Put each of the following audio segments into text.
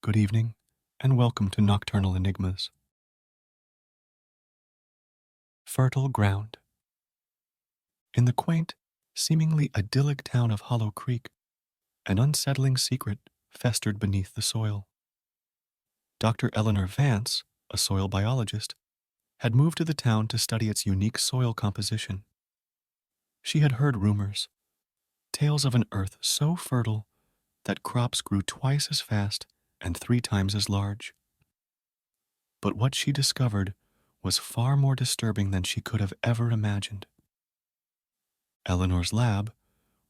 Good evening, and welcome to Nocturnal Enigmas. Fertile ground. In the quaint, seemingly idyllic town of Hollow Creek, an unsettling secret festered beneath the soil. Dr. Eleanor Vance, a soil biologist, had moved to the town to study its unique soil composition. She had heard rumors, tales of an earth so fertile that crops grew twice as fast and 3 times as large. But what she discovered was far more disturbing than she could have ever imagined. Eleanor's lab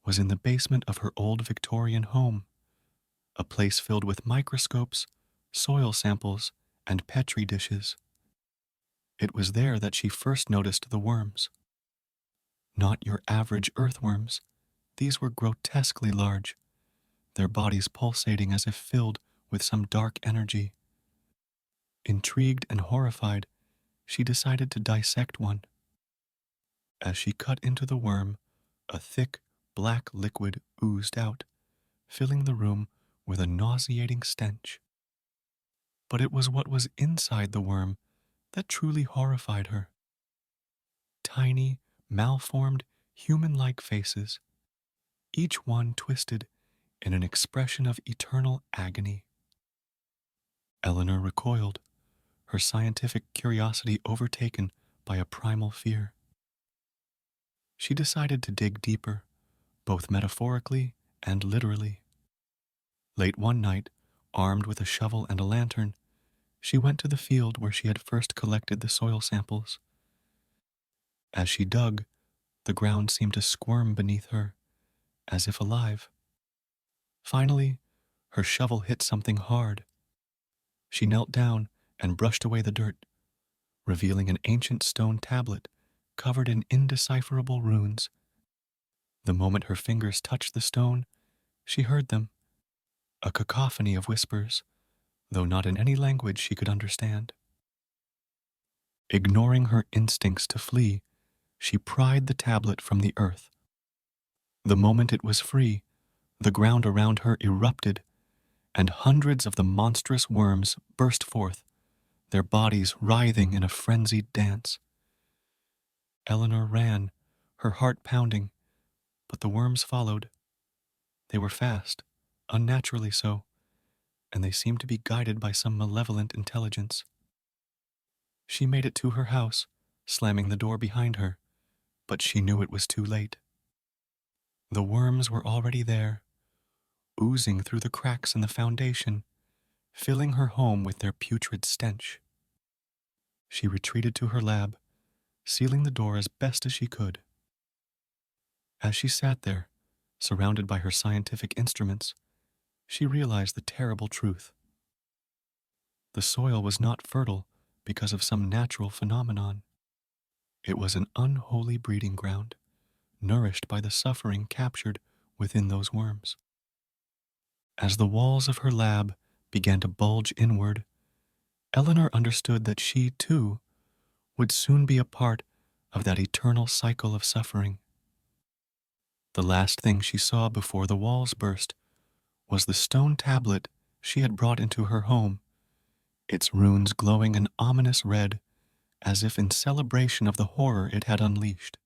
was in the basement of her old Victorian home, a place filled with microscopes, soil samples, and petri dishes. It was there that she first noticed the worms. Not your average earthworms, these were grotesquely large, their bodies pulsating as if filled with some dark energy. Intrigued and horrified, she decided to dissect one. As she cut into the worm, a thick, black liquid oozed out, filling the room with a nauseating stench. But it was what was inside the worm that truly horrified her. Tiny, malformed, human-like faces, each one twisted in an expression of eternal agony. Eleanor recoiled, her scientific curiosity overtaken by a primal fear. She decided to dig deeper, both metaphorically and literally. Late one night, armed with a shovel and a lantern, she went to the field where she had first collected the soil samples. As she dug, the ground seemed to squirm beneath her, as if alive. Finally, her shovel hit something hard. She knelt down and brushed away the dirt, revealing an ancient stone tablet covered in indecipherable runes. The moment her fingers touched the stone, she heard them, a cacophony of whispers, though not in any language she could understand. Ignoring her instincts to flee, she pried the tablet from the earth. The moment it was free, the ground around her erupted, and hundreds of the monstrous worms burst forth, their bodies writhing in a frenzied dance. Eleanor ran, her heart pounding, but the worms followed. They were fast, unnaturally so, and they seemed to be guided by some malevolent intelligence. She made it to her house, slamming the door behind her, but she knew it was too late. The worms were already there, oozing through the cracks in the foundation, filling her home with their putrid stench. She retreated to her lab, sealing the door as best as she could. As she sat there, surrounded by her scientific instruments, she realized the terrible truth. The soil was not fertile because of some natural phenomenon. It was an unholy breeding ground, nourished by the suffering captured within those worms. As the walls of her lab began to bulge inward, Eleanor understood that she, too, would soon be a part of that eternal cycle of suffering. The last thing she saw before the walls burst was the stone tablet she had brought into her home, its runes glowing an ominous red, as if in celebration of the horror it had unleashed.